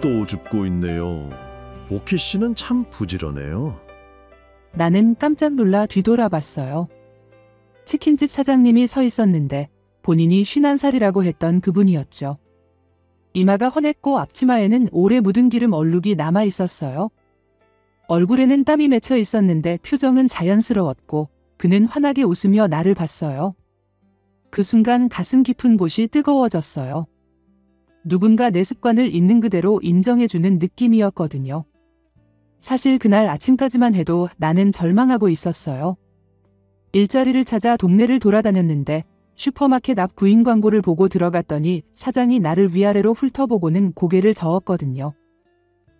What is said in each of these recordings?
또 줍고 있네요. 보키 씨는 참 부지런해요. 나는 깜짝 놀라 뒤돌아봤어요. 치킨집 사장님이 서 있었는데 본인이 51살이라고 했던 그분이었죠. 이마가 헌했고 앞치마에는 오래 묻은 기름 얼룩이 남아 있었어요. 얼굴에는 땀이 맺혀 있었는데 표정은 자연스러웠고 그는 환하게 웃으며 나를 봤어요. 그 순간 가슴 깊은 곳이 뜨거워졌어요. 누군가 내 습관을 있는 그대로 인정해주는 느낌이었거든요. 사실 그날 아침까지만 해도 나는 절망하고 있었어요. 일자리를 찾아 동네를 돌아다녔는데 슈퍼마켓 앞 구인 광고를 보고 들어갔더니 사장이 나를 위아래로 훑어보고는 고개를 저었거든요.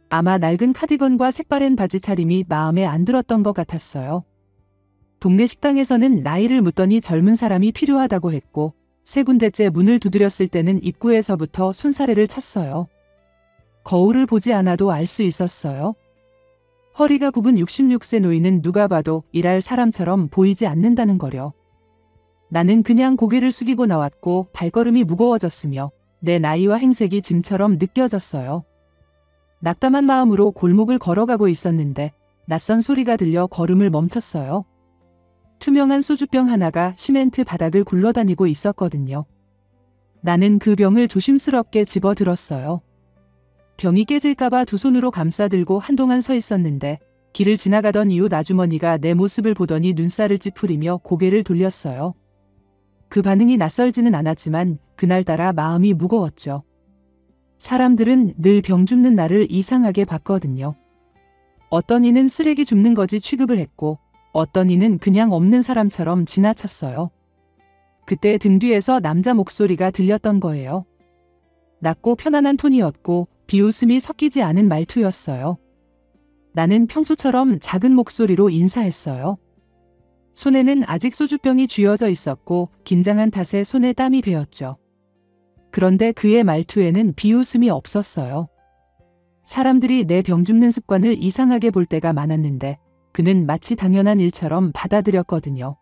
아마 낡은 카디건과 색바랜 바지 차림이 마음에 안 들었던 것 같았어요. 동네 식당에서는 나이를 묻더니 젊은 사람이 필요하다고 했고 세 군데째 문을 두드렸을 때는 입구에서부터 손사래를 쳤어요. 거울을 보지 않아도 알 수 있었어요. 허리가 굽은 66세 노인은 누가 봐도 일할 사람처럼 보이지 않는다는 거려. 나는 그냥 고개를 숙이고 나왔고 발걸음이 무거워졌으며 내 나이와 행색이 짐처럼 느껴졌어요. 낙담한 마음으로 골목을 걸어가고 있었는데 낯선 소리가 들려 걸음을 멈췄어요. 투명한 소주병 하나가 시멘트 바닥을 굴러다니고 있었거든요. 나는 그 병을 조심스럽게 집어들었어요. 병이 깨질까봐 두 손으로 감싸들고 한동안 서 있었는데 길을 지나가던 이웃 아주머니가 내 모습을 보더니 눈살을 찌푸리며 고개를 돌렸어요. 그 반응이 낯설지는 않았지만 그날따라 마음이 무거웠죠. 사람들은 늘 병 줍는 나를 이상하게 봤거든요. 어떤 이는 쓰레기 줍는 거지 취급을 했고 어떤 이는 그냥 없는 사람처럼 지나쳤어요. 그때 등 뒤에서 남자 목소리가 들렸던 거예요. 낮고 편안한 톤이었고 비웃음이 섞이지 않은 말투였어요. 나는 평소처럼 작은 목소리로 인사했어요. 손에는 아직 소주병이 쥐어져 있었고 긴장한 탓에 손에 땀이 배었죠. 그런데 그의 말투에는 비웃음이 없었어요. 사람들이 내 병 줍는 습관을 이상하게 볼 때가 많았는데 그는 마치 당연한 일처럼 받아들였거든요.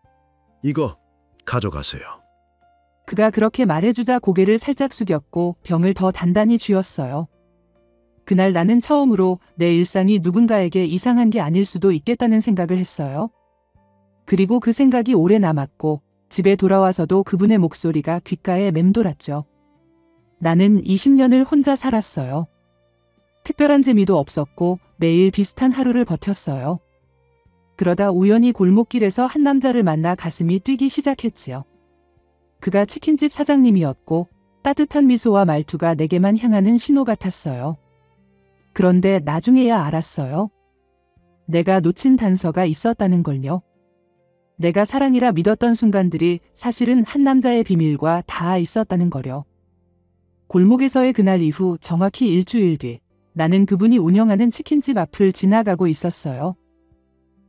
이거 가져가세요. 그가 그렇게 말해주자 고개를 살짝 숙였고 병을 더 단단히 쥐었어요. 그날 나는 처음으로 내 일상이 누군가에게 이상한 게 아닐 수도 있겠다는 생각을 했어요. 그리고 그 생각이 오래 남았고 집에 돌아와서도 그분의 목소리가 귓가에 맴돌았죠. 나는 20년을 혼자 살았어요. 특별한 재미도 없었고 매일 비슷한 하루를 버텼어요. 그러다 우연히 골목길에서 한 남자를 만나 가슴이 뛰기 시작했지요. 그가 치킨집 사장님이었고 따뜻한 미소와 말투가 내게만 향하는 신호 같았어요. 그런데 나중에야 알았어요. 내가 놓친 단서가 있었다는 걸요. 내가 사랑이라 믿었던 순간들이 사실은 한 남자의 비밀과 닿아 있었다는 거려. 골목에서의 그날 이후 정확히 일주일 뒤 나는 그분이 운영하는 치킨집 앞을 지나가고 있었어요.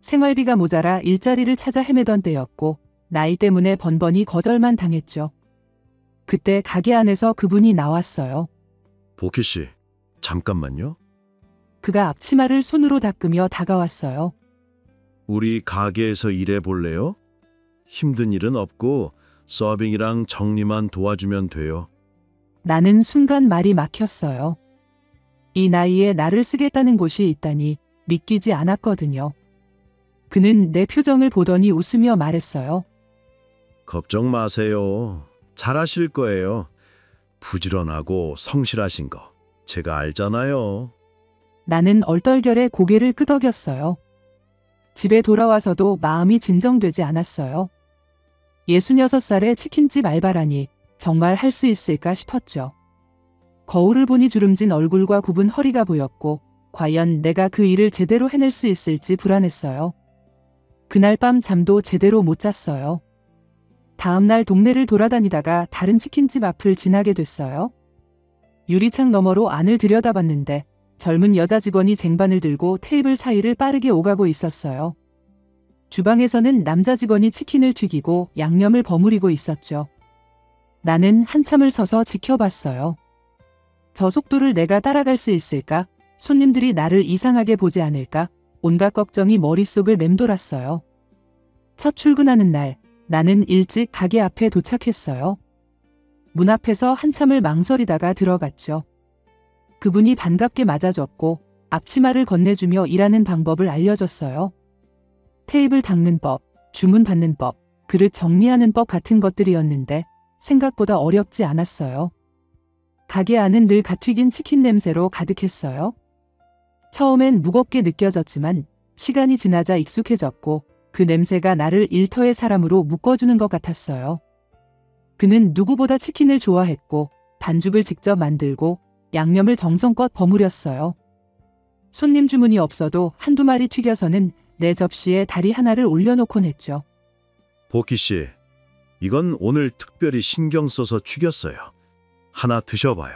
생활비가 모자라 일자리를 찾아 헤매던 때였고 나이 때문에 번번이 거절만 당했죠. 그때 가게 안에서 그분이 나왔어요. 보키 씨, 잠깐만요. 그가 앞치마를 손으로 닦으며 다가왔어요. 우리 가게에서 일해 볼래요? 힘든 일은 없고 서빙이랑 정리만 도와주면 돼요. 나는 순간 말이 막혔어요. 이 나이에 나를 쓰겠다는 곳이 있다니 믿기지 않았거든요. 그는 내 표정을 보더니 웃으며 말했어요. 걱정 마세요. 잘하실 거예요. 부지런하고 성실하신 거 제가 알잖아요. 나는 얼떨결에 고개를 끄덕였어요. 집에 돌아와서도 마음이 진정되지 않았어요. 66살의 치킨집 알바라니 정말 할 수 있을까 싶었죠. 거울을 보니 주름진 얼굴과 굽은 허리가 보였고 과연 내가 그 일을 제대로 해낼 수 있을지 불안했어요. 그날 밤 잠도 제대로 못 잤어요. 다음 날 동네를 돌아다니다가 다른 치킨집 앞을 지나게 됐어요. 유리창 너머로 안을 들여다봤는데 젊은 여자 직원이 쟁반을 들고 테이블 사이를 빠르게 오가고 있었어요. 주방에서는 남자 직원이 치킨을 튀기고 양념을 버무리고 있었죠. 나는 한참을 서서 지켜봤어요. 저 속도를 내가 따라갈 수 있을까? 손님들이 나를 이상하게 보지 않을까? 온갖 걱정이 머릿속을 맴돌았어요. 첫 출근하는 날, 나는 일찍 가게 앞에 도착했어요. 문 앞에서 한참을 망설이다가 들어갔죠. 그분이 반갑게 맞아줬고 앞치마를 건네주며 일하는 방법을 알려줬어요. 테이블 닦는 법, 주문 받는 법, 그릇 정리하는 법 같은 것들이었는데 생각보다 어렵지 않았어요. 가게 안은 늘 갓 튀긴 치킨 냄새로 가득했어요. 처음엔 무겁게 느껴졌지만 시간이 지나자 익숙해졌고 그 냄새가 나를 일터의 사람으로 묶어주는 것 같았어요. 그는 누구보다 치킨을 좋아했고 반죽을 직접 만들고 양념을 정성껏 버무렸어요. 손님 주문이 없어도 한두 마리 튀겨서는 내 접시에 다리 하나를 올려놓곤 했죠. 보키 씨, 이건 오늘 특별히 신경 써서 죽였어요. 하나 드셔봐요.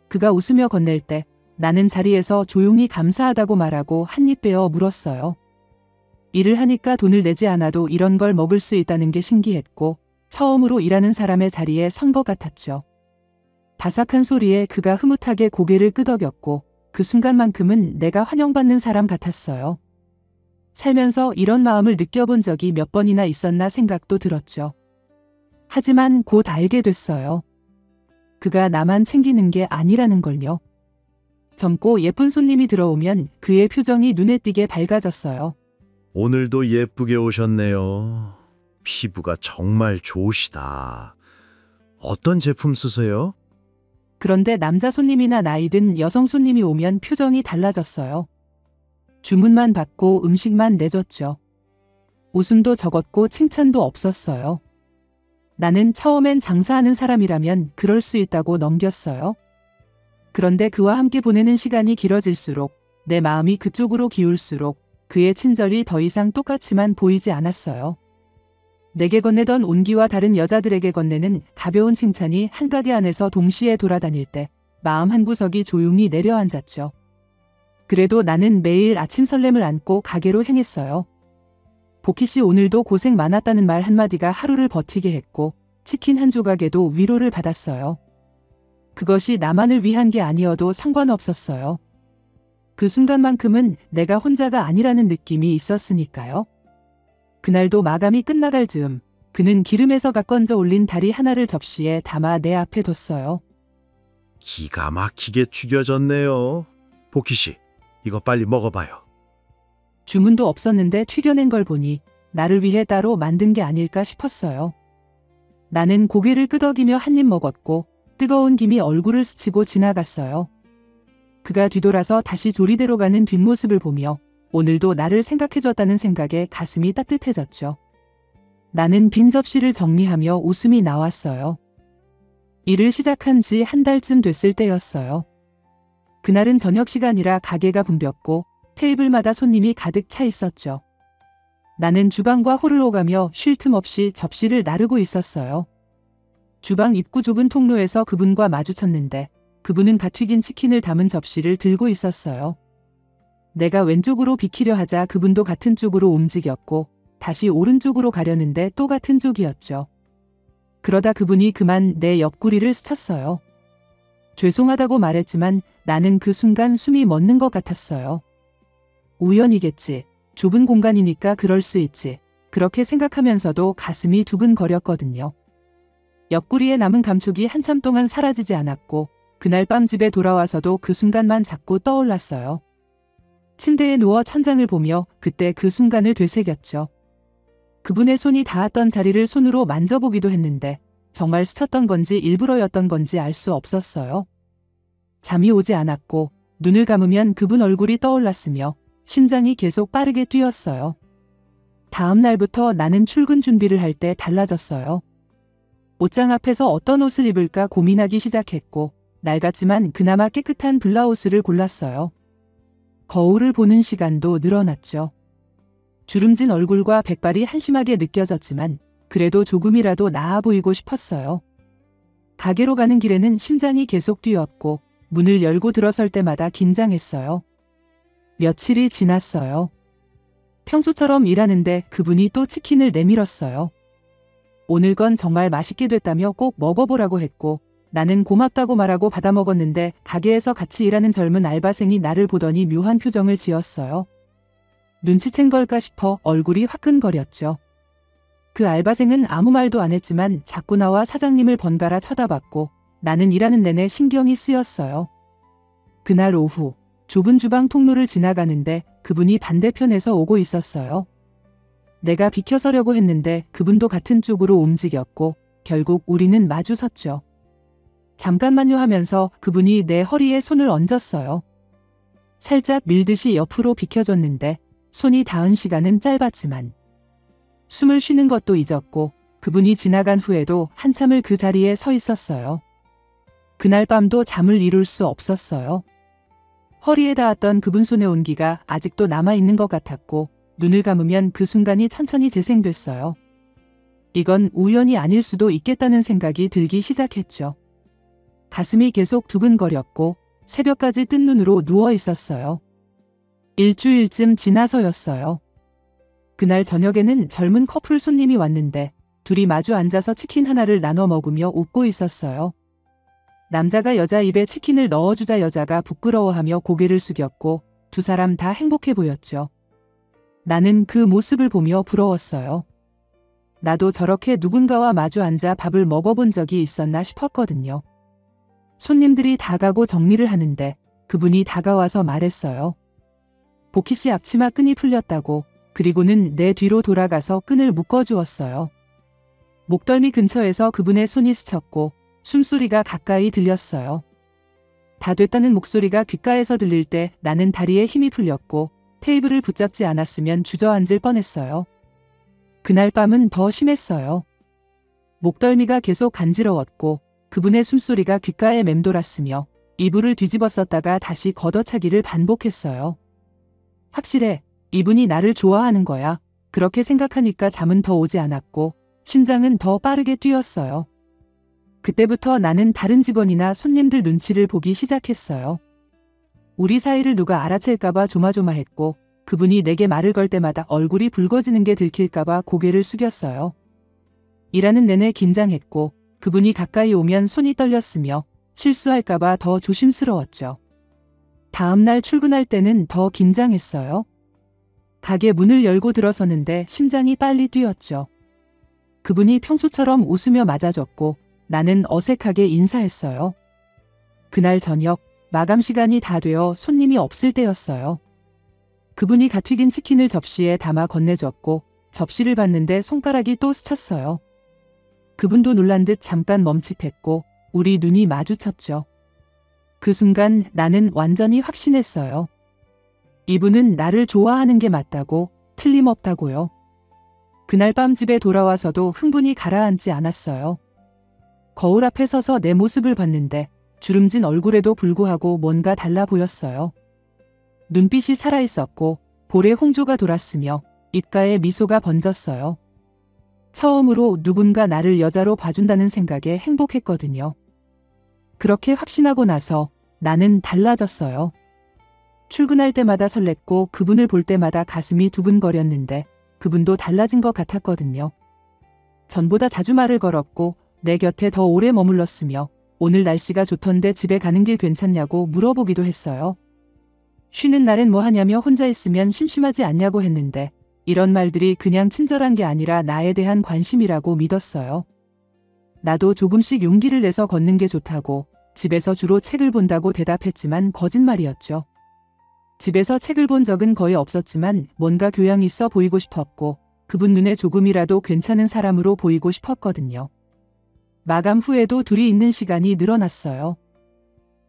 그가 웃으며 건넬 때 나는 자리에서 조용히 감사하다고 말하고 한 입 베어 물었어요. 일을 하니까 돈을 내지 않아도 이런 걸 먹을 수 있다는 게 신기했고 처음으로 일하는 사람의 자리에 선 것 같았죠. 바삭한 소리에 그가 흐뭇하게 고개를 끄덕였고 그 순간만큼은 내가 환영받는 사람 같았어요. 살면서 이런 마음을 느껴본 적이 몇 번이나 있었나 생각도 들었죠. 하지만 곧 알게 됐어요. 그가 나만 챙기는 게 아니라는 걸요. 젊고 예쁜 손님이 들어오면 그의 표정이 눈에 띄게 밝아졌어요. 오늘도 예쁘게 오셨네요. 피부가 정말 좋으시다. 어떤 제품 쓰세요? 그런데 남자 손님이나 나이 든 여성 손님이 오면 표정이 달라졌어요. 주문만 받고 음식만 내줬죠. 웃음도 적었고 칭찬도 없었어요. 나는 처음엔 장사하는 사람이라면 그럴 수 있다고 넘겼어요. 그런데 그와 함께 보내는 시간이 길어질수록 내 마음이 그쪽으로 기울수록 그의 친절이 더 이상 똑같이만 보이지 않았어요. 내게 건네던 온기와 다른 여자들에게 건네는 가벼운 칭찬이 한 가게 안에서 동시에 돌아다닐 때 마음 한구석이 조용히 내려앉았죠. 그래도 나는 매일 아침 설렘을 안고 가게로 향했어요. 보키 씨 오늘도 고생 많았다는 말 한마디가 하루를 버티게 했고 치킨 한 조각에도 위로를 받았어요. 그것이 나만을 위한 게 아니어도 상관없었어요. 그 순간만큼은 내가 혼자가 아니라는 느낌이 있었으니까요. 그날도 마감이 끝나갈 즈음 그는 기름에서 갓 건져 올린 다리 하나를 접시에 담아 내 앞에 뒀어요. 기가 막히게 튀겨졌네요. 보키 씨, 이거 빨리 먹어봐요. 주문도 없었는데 튀겨낸 걸 보니 나를 위해 따로 만든 게 아닐까 싶었어요. 나는 고개를 끄덕이며 한 입 먹었고 뜨거운 김이 얼굴을 스치고 지나갔어요. 그가 뒤돌아서 다시 조리대로 가는 뒷모습을 보며 오늘도 나를 생각해줬다는 생각에 가슴이 따뜻해졌죠. 나는 빈 접시를 정리하며 웃음이 나왔어요. 일을 시작한 지 한 달쯤 됐을 때였어요. 그날은 저녁 시간이라 가게가 붐볐고 테이블마다 손님이 가득 차 있었죠. 나는 주방과 홀을 오가며 쉴 틈 없이 접시를 나르고 있었어요. 주방 입구 좁은 통로에서 그분과 마주쳤는데 그분은 갓 튀긴 치킨을 담은 접시를 들고 있었어요. 내가 왼쪽으로 비키려 하자 그분도 같은 쪽으로 움직였고 다시 오른쪽으로 가려는데 또 같은 쪽이었죠. 그러다 그분이 그만 내 옆구리를 스쳤어요. 죄송하다고 말했지만 나는 그 순간 숨이 멎는 것 같았어요. 우연이겠지. 좁은 공간이니까 그럴 수 있지. 그렇게 생각하면서도 가슴이 두근거렸거든요. 옆구리에 남은 감촉이 한참 동안 사라지지 않았고 그날 밤 집에 돌아와서도 그 순간만 자꾸 떠올랐어요. 침대에 누워 천장을 보며 그때 그 순간을 되새겼죠. 그분의 손이 닿았던 자리를 손으로 만져보기도 했는데 정말 스쳤던 건지 일부러였던 건지 알 수 없었어요. 잠이 오지 않았고 눈을 감으면 그분 얼굴이 떠올랐으며 심장이 계속 빠르게 뛰었어요. 다음 날부터 나는 출근 준비를 할 때 달라졌어요. 옷장 앞에서 어떤 옷을 입을까 고민하기 시작했고 낡았지만 그나마 깨끗한 블라우스를 골랐어요. 거울을 보는 시간도 늘어났죠. 주름진 얼굴과 백발이 한심하게 느껴졌지만 그래도 조금이라도 나아 보이고 싶었어요. 가게로 가는 길에는 심장이 계속 뛰었고 문을 열고 들어설 때마다 긴장했어요. 며칠이 지났어요. 평소처럼 일하는데 그분이 또 치킨을 내밀었어요. 오늘 건 정말 맛있게 됐다며 꼭 먹어보라고 했고 나는 고맙다고 말하고 받아 먹었는데 가게에서 같이 일하는 젊은 알바생이 나를 보더니 묘한 표정을 지었어요. 눈치챈 걸까 싶어 얼굴이 화끈거렸죠. 그 알바생은 아무 말도 안 했지만 자꾸 나와 사장님을 번갈아 쳐다봤고 나는 일하는 내내 신경이 쓰였어요. 그날 오후 좁은 주방 통로를 지나가는데 그분이 반대편에서 오고 있었어요. 내가 비켜서려고 했는데 그분도 같은 쪽으로 움직였고 결국 우리는 마주 섰죠. 잠깐만요 하면서 그분이 내 허리에 손을 얹었어요. 살짝 밀듯이 옆으로 비켜줬는데 손이 닿은 시간은 짧았지만 숨을 쉬는 것도 잊었고 그분이 지나간 후에도 한참을 그 자리에 서 있었어요. 그날 밤도 잠을 이룰 수 없었어요. 허리에 닿았던 그분 손의 온기가 아직도 남아있는 것 같았고 눈을 감으면 그 순간이 천천히 재생됐어요. 이건 우연이 아닐 수도 있겠다는 생각이 들기 시작했죠. 가슴이 계속 두근거렸고 새벽까지 뜬 눈으로 누워 있었어요. 일주일쯤 지나서였어요. 그날 저녁에는 젊은 커플 손님이 왔는데 둘이 마주 앉아서 치킨 하나를 나눠 먹으며 웃고 있었어요. 남자가 여자 입에 치킨을 넣어주자 여자가 부끄러워하며 고개를 숙였고 두 사람 다 행복해 보였죠. 나는 그 모습을 보며 부러웠어요. 나도 저렇게 누군가와 마주 앉아 밥을 먹어본 적이 있었나 싶었거든요. 손님들이 다 가고 정리를 하는데 그분이 다가와서 말했어요. 보키 씨 앞치마 끈이 풀렸다고. 그리고는 내 뒤로 돌아가서 끈을 묶어주었어요. 목덜미 근처에서 그분의 손이 스쳤고 숨소리가 가까이 들렸어요. 다 됐다는 목소리가 귓가에서 들릴 때 나는 다리에 힘이 풀렸고 테이블을 붙잡지 않았으면 주저앉을 뻔했어요. 그날 밤은 더 심했어요. 목덜미가 계속 간지러웠고 그분의 숨소리가 귓가에 맴돌았으며 이불을 뒤집었었다가 다시 걷어차기를 반복했어요. 확실해. 이분이 나를 좋아하는 거야. 그렇게 생각하니까 잠은 더 오지 않았고 심장은 더 빠르게 뛰었어요. 그때부터 나는 다른 직원이나 손님들 눈치를 보기 시작했어요. 우리 사이를 누가 알아챌까봐 조마조마했고 그분이 내게 말을 걸 때마다 얼굴이 붉어지는 게 들킬까봐 고개를 숙였어요. 일하는 내내 긴장했고 그분이 가까이 오면 손이 떨렸으며 실수할까봐 더 조심스러웠죠. 다음날 출근할 때는 더 긴장했어요. 가게 문을 열고 들어서는데 심장이 빨리 뛰었죠. 그분이 평소처럼 웃으며 맞아줬고 나는 어색하게 인사했어요. 그날 저녁 마감 시간이 다 되어 손님이 없을 때였어요. 그분이 갓 튀긴 치킨을 접시에 담아 건네줬고 접시를 봤는데 손가락이 또 스쳤어요. 그분도 놀란 듯 잠깐 멈칫했고 우리 눈이 마주쳤죠. 그 순간 나는 완전히 확신했어요. 이분은 나를 좋아하는 게 맞다고, 틀림없다고요. 그날 밤 집에 돌아와서도 흥분이 가라앉지 않았어요. 거울 앞에 서서 내 모습을 봤는데 주름진 얼굴에도 불구하고 뭔가 달라 보였어요. 눈빛이 살아있었고 볼에 홍조가 돌았으며 입가에 미소가 번졌어요. 처음으로 누군가 나를 여자로 봐준다는 생각에 행복했거든요. 그렇게 확신하고 나서 나는 달라졌어요. 출근할 때마다 설렜고 그분을 볼 때마다 가슴이 두근거렸는데 그분도 달라진 것 같았거든요. 전보다 자주 말을 걸었고 내 곁에 더 오래 머물렀으며 오늘 날씨가 좋던데 집에 가는 길 괜찮냐고 물어보기도 했어요. 쉬는 날엔 뭐 하냐며 혼자 있으면 심심하지 않냐고 했는데 이런 말들이 그냥 친절한 게 아니라 나에 대한 관심이라고 믿었어요. 나도 조금씩 용기를 내서 걷는 게 좋다고 집에서 주로 책을 본다고 대답했지만 거짓말이었죠. 집에서 책을 본 적은 거의 없었지만 뭔가 교養있어 보이고 싶었고 그분 눈에 조금이라도 괜찮은 사람으로 보이고 싶었거든요. 마감 후에도 둘이 있는 시간이 늘어났어요.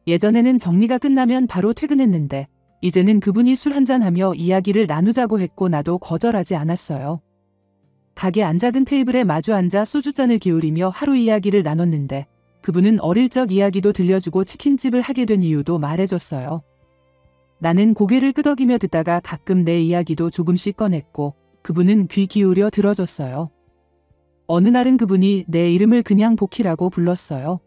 예전에는 정리가 끝나면 바로 퇴근했는데 이제는 그분이 술 한잔하며 이야기를 나누자고 했고 나도 거절하지 않았어요. 가게 안 작은 테이블에 마주 앉아 소주잔을 기울이며 하루 이야기를 나눴는데 그분은 어릴 적 이야기도 들려주고 치킨집을 하게 된 이유도 말해줬어요. 나는 고개를 끄덕이며 듣다가 가끔 내 이야기도 조금씩 꺼냈고 그분은 귀 기울여 들어줬어요. 어느 날은 그분이 내 이름을 그냥 보키라고 불렀어요.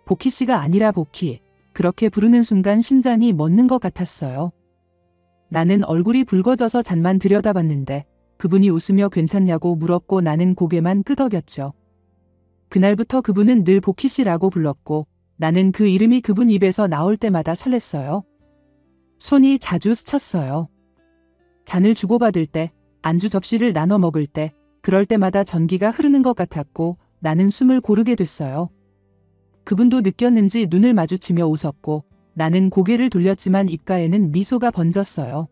보키 씨가 아니라 보키. 그렇게 부르는 순간 심장이 멎는 것 같았어요. 나는 얼굴이 붉어져서 잔만 들여다봤는데 그분이 웃으며 괜찮냐고 물었고 나는 고개만 끄덕였죠. 그날부터 그분은 늘 보키 씨라고 불렀고 나는 그 이름이 그분 입에서 나올 때마다 설렜어요. 손이 자주 스쳤어요. 잔을 주고받을 때, 안주 접시를 나눠 먹을 때, 그럴 때마다 전기가 흐르는 것 같았고 나는 숨을 고르게 됐어요. 그분도 느꼈는지 눈을 마주치며 웃었고 나는 고개를 돌렸지만 입가에는 미소가 번졌어요.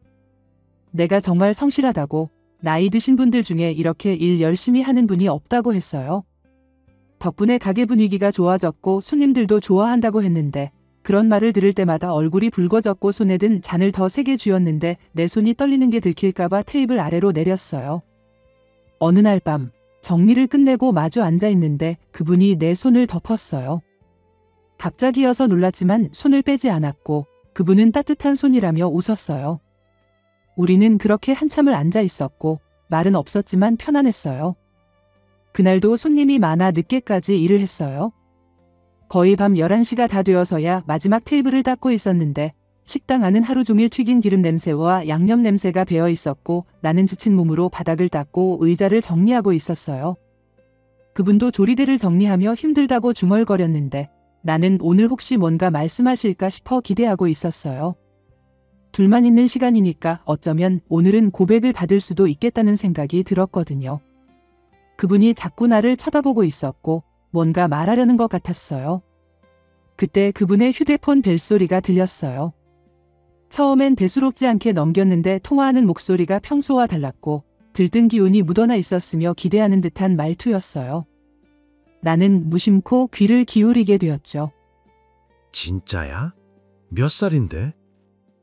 내가 정말 성실하다고, 나이 드신 분들 중에 이렇게 일 열심히 하는 분이 없다고 했어요. 덕분에 가게 분위기가 좋아졌고 손님들도 좋아한다고 했는데 그런 말을 들을 때마다 얼굴이 붉어졌고 손에 든 잔을 더 세게 쥐었는데 내 손이 떨리는 게 들킬까봐 테이블 아래로 내렸어요. 어느 날 밤 정리를 끝내고 마주 앉아 있는데 그분이 내 손을 덮었어요. 갑자기여서 놀랐지만 손을 빼지 않았고 그분은 따뜻한 손이라며 웃었어요. 우리는 그렇게 한참을 앉아 있었고 말은 없었지만 편안했어요. 그날도 손님이 많아 늦게까지 일을 했어요. 거의 밤 11시가 다 되어서야 마지막 테이블을 닦고 있었는데 식당 안은 하루 종일 튀긴 기름 냄새와 양념 냄새가 배어 있었고 나는 지친 몸으로 바닥을 닦고 의자를 정리하고 있었어요. 그분도 조리대를 정리하며 힘들다고 중얼거렸는데 나는 오늘 혹시 뭔가 말씀하실까 싶어 기대하고 있었어요. 둘만 있는 시간이니까 어쩌면 오늘은 고백을 받을 수도 있겠다는 생각이 들었거든요. 그분이 자꾸 나를 쳐다보고 있었고 뭔가 말하려는 것 같았어요. 그때 그분의 휴대폰 벨소리가 들렸어요. 처음엔 대수롭지 않게 넘겼는데 통화하는 목소리가 평소와 달랐고 들뜬 기운이 묻어나 있었으며 기대하는 듯한 말투였어요. 나는 무심코 귀를 기울이게 되었죠. 진짜야? 몇 살인데?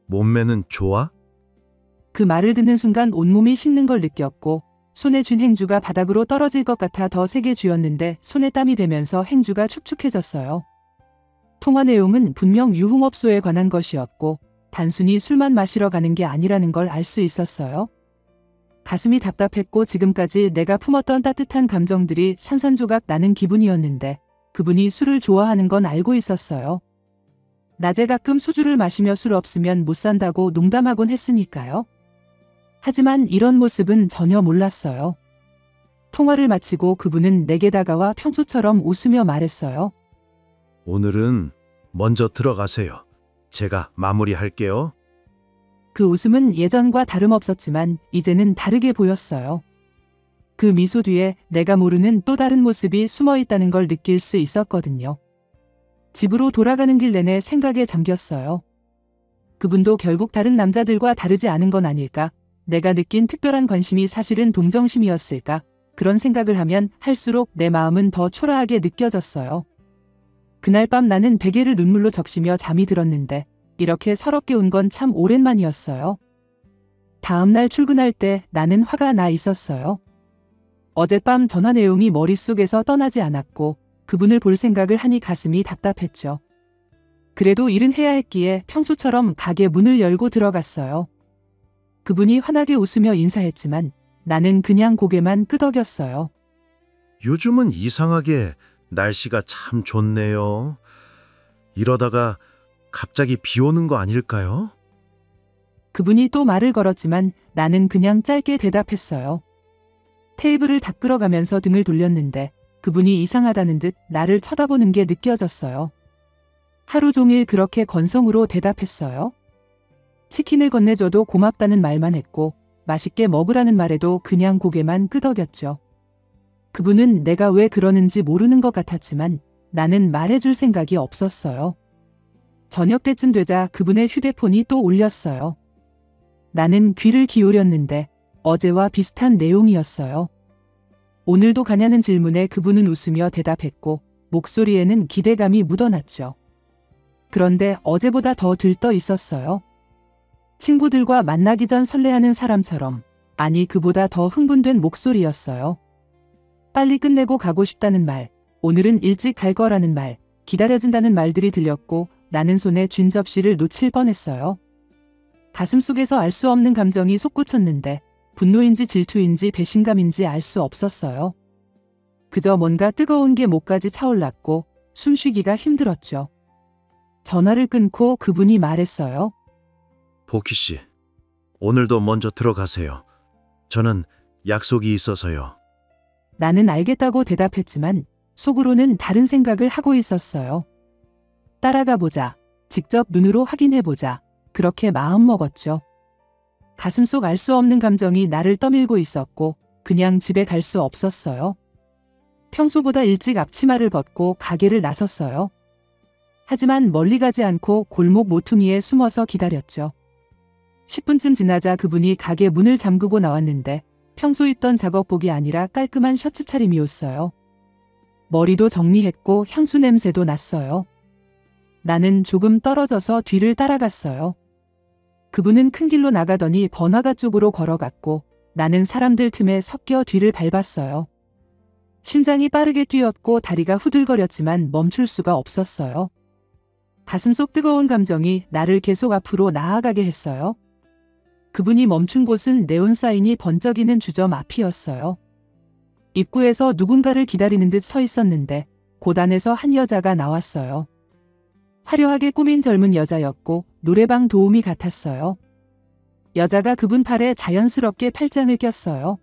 몸매는 좋아? 그 말을 듣는 순간 온몸이 식는 걸 느꼈고 손에 쥔 행주가 바닥으로 떨어질 것 같아 더 세게 쥐었는데 손에 땀이 배면서 행주가 축축해졌어요. 통화 내용은 분명 유흥업소에 관한 것이었고 단순히 술만 마시러 가는 게 아니라는 걸 알 수 있었어요. 가슴이 답답했고 지금까지 내가 품었던 따뜻한 감정들이 산산조각 나는 기분이었는데 그분이 술을 좋아하는 건 알고 있었어요. 낮에 가끔 소주를 마시며 술 없으면 못 산다고 농담하곤 했으니까요. 하지만 이런 모습은 전혀 몰랐어요. 통화를 마치고 그분은 내게 다가와 평소처럼 웃으며 말했어요. 오늘은 먼저 들어가세요. 제가 마무리할게요. 그 웃음은 예전과 다름없었지만 이제는 다르게 보였어요. 그 미소 뒤에 내가 모르는 또 다른 모습이 숨어 있다는 걸 느낄 수 있었거든요. 집으로 돌아가는 길 내내 생각에 잠겼어요. 그분도 결국 다른 남자들과 다르지 않은 건 아닐까? 내가 느낀 특별한 관심이 사실은 동정심이었을까? 그런 생각을 하면 할수록 내 마음은 더 초라하게 느껴졌어요. 그날 밤 나는 베개를 눈물로 적시며 잠이 들었는데 이렇게 서럽게 운 건 참 오랜만이었어요. 다음 날 출근할 때 나는 화가 나 있었어요. 어젯밤 전화 내용이 머릿속에서 떠나지 않았고 그분을 볼 생각을 하니 가슴이 답답했죠. 그래도 일은 해야 했기에 평소처럼 가게 문을 열고 들어갔어요. 그분이 환하게 웃으며 인사했지만 나는 그냥 고개만 끄덕였어요. 요즘은 이상하게 날씨가 참 좋네요. 이러다가 갑자기 비 오는 거 아닐까요? 그분이 또 말을 걸었지만 나는 그냥 짧게 대답했어요. 테이블을 닦으러 가면서 등을 돌렸는데 그분이 이상하다는 듯 나를 쳐다보는 게 느껴졌어요. 하루 종일 그렇게 건성으로 대답했어요. 치킨을 건네줘도 고맙다는 말만 했고 맛있게 먹으라는 말에도 그냥 고개만 끄덕였죠. 그분은 내가 왜 그러는지 모르는 것 같았지만 나는 말해줄 생각이 없었어요. 저녁 때쯤 되자 그분의 휴대폰이 또 울렸어요. 나는 귀를 기울였는데 어제와 비슷한 내용이었어요. 오늘도 가냐는 질문에 그분은 웃으며 대답했고 목소리에는 기대감이 묻어났죠. 그런데 어제보다 더 들떠 있었어요. 친구들과 만나기 전 설레하는 사람처럼, 아니 그보다 더 흥분된 목소리였어요. 빨리 끝내고 가고 싶다는 말, 오늘은 일찍 갈 거라는 말, 기다려진다는 말들이 들렸고 나는 손에 쥔 접시를 놓칠 뻔했어요. 가슴속에서 알 수 없는 감정이 솟구쳤는데 분노인지 질투인지 배신감인지 알 수 없었어요. 그저 뭔가 뜨거운 게 목까지 차올랐고 숨쉬기가 힘들었죠. 전화를 끊고 그분이 말했어요. 보키 씨, 오늘도 먼저 들어가세요. 저는 약속이 있어서요. 나는 알겠다고 대답했지만 속으로는 다른 생각을 하고 있었어요. 따라가 보자. 직접 눈으로 확인해 보자. 그렇게 마음먹었죠. 가슴속 알 수 없는 감정이 나를 떠밀고 있었고 그냥 집에 갈 수 없었어요. 평소보다 일찍 앞치마를 벗고 가게를 나섰어요. 하지만 멀리 가지 않고 골목 모퉁이에 숨어서 기다렸죠. 10분쯤 지나자 그분이 가게 문을 잠그고 나왔는데 평소 입던 작업복이 아니라 깔끔한 셔츠 차림이었어요. 머리도 정리했고 향수 냄새도 났어요. 나는 조금 떨어져서 뒤를 따라갔어요. 그분은 큰 길로 나가더니 번화가 쪽으로 걸어갔고 나는 사람들 틈에 섞여 뒤를 밟았어요. 심장이 빠르게 뛰었고 다리가 후들거렸지만 멈출 수가 없었어요. 가슴속 뜨거운 감정이 나를 계속 앞으로 나아가게 했어요. 그분이 멈춘 곳은 네온 사인이 번쩍이는 주점 앞이었어요. 입구에서 누군가를 기다리는 듯 서 있었는데 곧 안에서 한 여자가 나왔어요. 화려하게 꾸민 젊은 여자였고 노래방 도우미 같았어요. 여자가 그분 팔에 자연스럽게 팔짱을 꼈어요.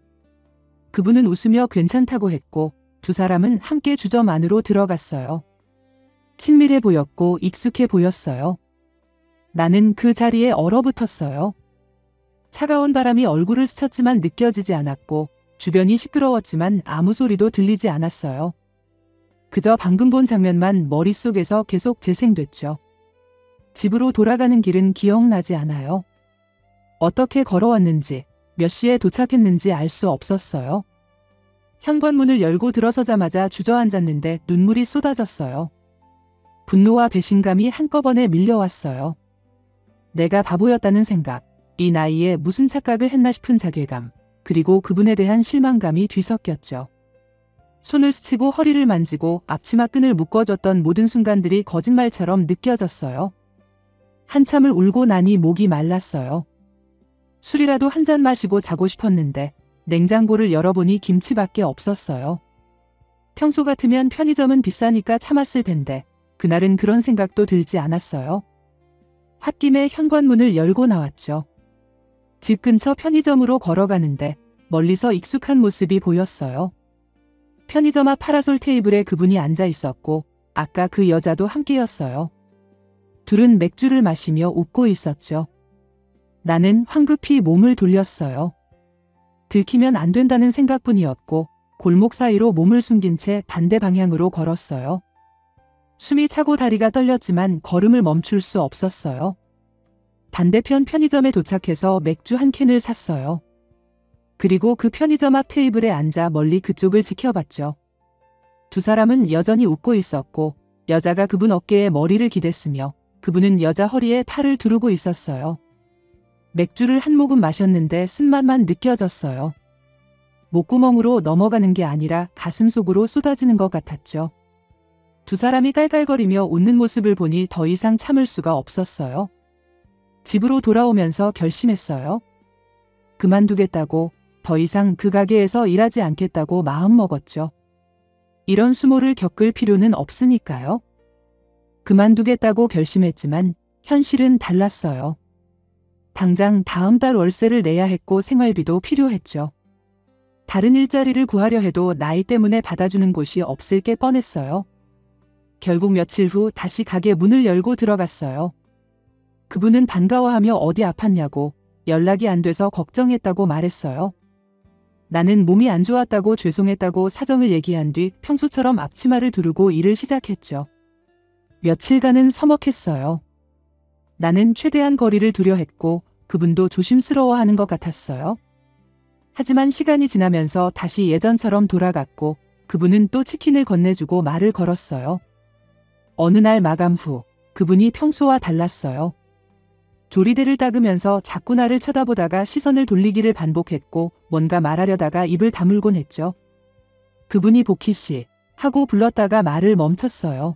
그분은 웃으며 괜찮다고 했고 두 사람은 함께 주점 안으로 들어갔어요. 친밀해 보였고 익숙해 보였어요. 나는 그 자리에 얼어붙었어요. 차가운 바람이 얼굴을 스쳤지만 느껴지지 않았고 주변이 시끄러웠지만 아무 소리도 들리지 않았어요. 그저 방금 본 장면만 머릿속에서 계속 재생됐죠. 집으로 돌아가는 길은 기억나지 않아요. 어떻게 걸어왔는지, 몇 시에 도착했는지 알 수 없었어요. 현관문을 열고 들어서자마자 주저앉았는데 눈물이 쏟아졌어요. 분노와 배신감이 한꺼번에 밀려왔어요. 내가 바보였다는 생각, 이 나이에 무슨 착각을 했나 싶은 자괴감, 그리고 그분에 대한 실망감이 뒤섞였죠. 손을 스치고 허리를 만지고 앞치마 끈을 묶어줬던 모든 순간들이 거짓말처럼 느껴졌어요. 한참을 울고 나니 목이 말랐어요. 술이라도 한 잔 마시고 자고 싶었는데 냉장고를 열어보니 김치밖에 없었어요. 평소 같으면 편의점은 비싸니까 참았을 텐데 그날은 그런 생각도 들지 않았어요. 홧김에 현관문을 열고 나왔죠. 집 근처 편의점으로 걸어가는데 멀리서 익숙한 모습이 보였어요. 편의점 앞 파라솔 테이블에 그분이 앉아 있었고 아까 그 여자도 함께였어요. 둘은 맥주를 마시며 웃고 있었죠. 나는 황급히 몸을 돌렸어요. 들키면 안 된다는 생각뿐이었고 골목 사이로 몸을 숨긴 채 반대 방향으로 걸었어요. 숨이 차고 다리가 떨렸지만 걸음을 멈출 수 없었어요. 반대편 편의점에 도착해서 맥주 한 캔을 샀어요. 그리고 그 편의점 앞 테이블에 앉아 멀리 그쪽을 지켜봤죠. 두 사람은 여전히 웃고 있었고 여자가 그분 어깨에 머리를 기댔으며 그분은 여자 허리에 팔을 두르고 있었어요. 맥주를 한 모금 마셨는데 쓴맛만 느껴졌어요. 목구멍으로 넘어가는 게 아니라 가슴 속으로 쏟아지는 것 같았죠. 두 사람이 깔깔거리며 웃는 모습을 보니 더 이상 참을 수가 없었어요. 집으로 돌아오면서 결심했어요. 그만두겠다고, 더 이상 그 가게에서 일하지 않겠다고 마음먹었죠. 이런 수모를 겪을 필요는 없으니까요. 그만두겠다고 결심했지만 현실은 달랐어요. 당장 다음 달 월세를 내야 했고 생활비도 필요했죠. 다른 일자리를 구하려 해도 나이 때문에 받아주는 곳이 없을 게 뻔했어요. 결국 며칠 후 다시 가게 문을 열고 들어갔어요. 그분은 반가워하며 어디 아팠냐고, 연락이 안 돼서 걱정했다고 말했어요. 나는 몸이 안 좋았다고 죄송했다고 사정을 얘기한 뒤 평소처럼 앞치마를 두르고 일을 시작했죠. 며칠간은 서먹했어요. 나는 최대한 거리를 두려 했고 그분도 조심스러워하는 것 같았어요. 하지만 시간이 지나면서 다시 예전처럼 돌아갔고 그분은 또 치킨을 건네주고 말을 걸었어요. 어느 날 마감 후 그분이 평소와 달랐어요. 조리대를 닦으면서 자꾸 나를 쳐다보다가 시선을 돌리기를 반복했고 뭔가 말하려다가 입을 다물곤 했죠. 그분이 복희 씨 하고 불렀다가 말을 멈췄어요.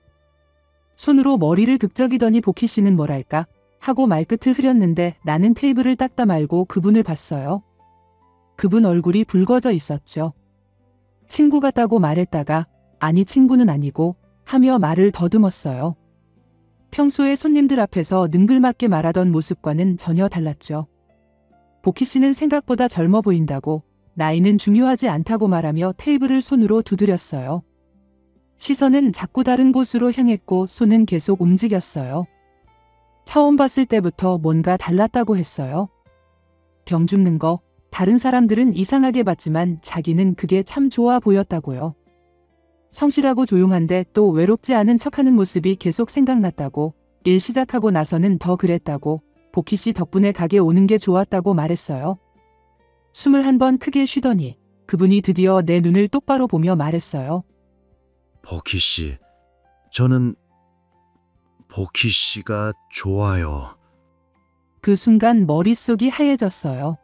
손으로 머리를 극적이더니 복희 씨는 뭐랄까 하고 말끝을 흐렸는데 나는 테이블을 닦다 말고 그분을 봤어요. 그분 얼굴이 붉어져 있었죠. 친구 같다고 말했다가 아니 친구는 아니고 하며 말을 더듬었어요. 평소에 손님들 앞에서 능글맞게 말하던 모습과는 전혀 달랐죠. 복희 씨는 생각보다 젊어 보인다고 나이는 중요하지 않다고 말하며 테이블을 손으로 두드렸어요. 시선은 자꾸 다른 곳으로 향했고 손은 계속 움직였어요. 처음 봤을 때부터 뭔가 달랐다고 했어요. 병 줍는 거 다른 사람들은 이상하게 봤지만 자기는 그게 참 좋아 보였다고요. 성실하고 조용한데 또 외롭지 않은 척하는 모습이 계속 생각났다고, 일 시작하고 나서는 더 그랬다고, 복희 씨 덕분에 가게 오는 게 좋았다고 말했어요. 숨을 한 번 크게 쉬더니 그분이 드디어 내 눈을 똑바로 보며 말했어요. 복희 씨, 저는 복희 씨가 좋아요. 그 순간 머릿속이 하얘졌어요.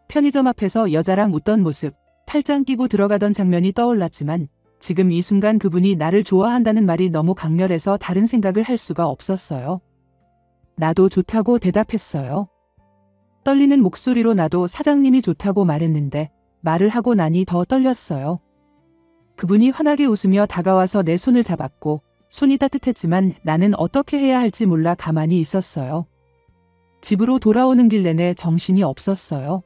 편의점 앞에서 여자랑 웃던 모습, 팔짱 끼고 들어가던 장면이 떠올랐지만 지금 이 순간 그분이 나를 좋아한다는 말이 너무 강렬해서 다른 생각을 할 수가 없었어요. 나도 좋다고 대답했어요. 떨리는 목소리로 나도 사장님이 좋다고 말했는데 말을 하고 나니 더 떨렸어요. 그분이 환하게 웃으며 다가와서 내 손을 잡았고 손이 따뜻했지만 나는 어떻게 해야 할지 몰라 가만히 있었어요. 집으로 돌아오는 길 내내 정신이 없었어요.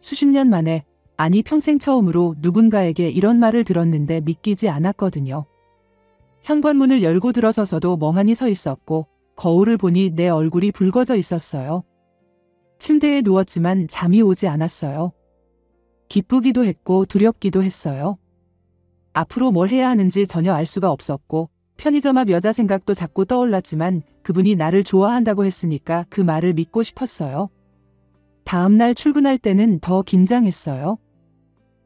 수십 년 만에, 아니 평생 처음으로 누군가에게 이런 말을 들었는데 믿기지 않았거든요. 현관문을 열고 들어서서도 멍하니 서 있었고 거울을 보니 내 얼굴이 붉어져 있었어요. 침대에 누웠지만 잠이 오지 않았어요. 기쁘기도 했고 두렵기도 했어요. 앞으로 뭘 해야 하는지 전혀 알 수가 없었고 편의점 앞 여자 생각도 자꾸 떠올랐지만 그분이 나를 좋아한다고 했으니까 그 말을 믿고 싶었어요. 다음 날 출근할 때는 더 긴장했어요.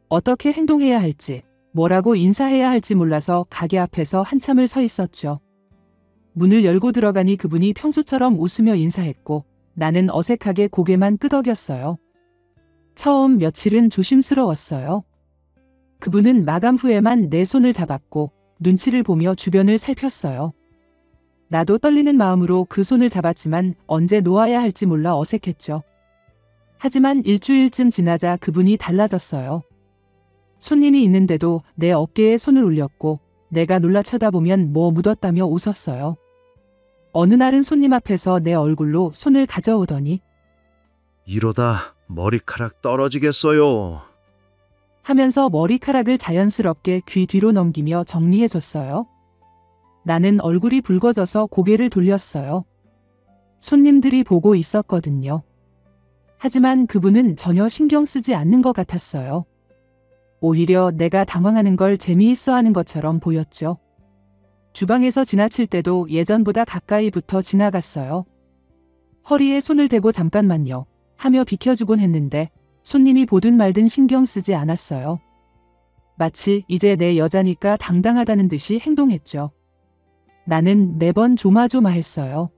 어떻게 행동해야 할지, 뭐라고 인사해야 할지 몰라서 가게 앞에서 한참을 서 있었죠. 문을 열고 들어가니 그분이 평소처럼 웃으며 인사했고 나는 어색하게 고개만 끄덕였어요. 처음 며칠은 조심스러웠어요. 그분은 마감 후에만 내 손을 잡았고 눈치를 보며 주변을 살폈어요. 나도 떨리는 마음으로 그 손을 잡았지만 언제 놓아야 할지 몰라 어색했죠. 하지만 일주일쯤 지나자 그분이 달라졌어요. 손님이 있는데도 내 어깨에 손을 올렸고 내가 놀라 쳐다보면 뭐 묻었다며 웃었어요. 어느 날은 손님 앞에서 내 얼굴로 손을 가져오더니 이러다 머리카락 떨어지겠어요. 하면서 머리카락을 자연스럽게 귀 뒤로 넘기며 정리해줬어요. 나는 얼굴이 붉어져서 고개를 돌렸어요. 손님들이 보고 있었거든요. 하지만 그분은 전혀 신경 쓰지 않는 것 같았어요. 오히려 내가 당황하는 걸 재미있어 하는 것처럼 보였죠. 주방에서 지나칠 때도 예전보다 가까이 붙어 지나갔어요. 허리에 손을 대고 잠깐만요 하며 비켜주곤 했는데 손님이 보든 말든 신경 쓰지 않았어요. 마치 이제 내 여자니까 당당하다는 듯이 행동했죠. 나는 매번 조마조마했어요.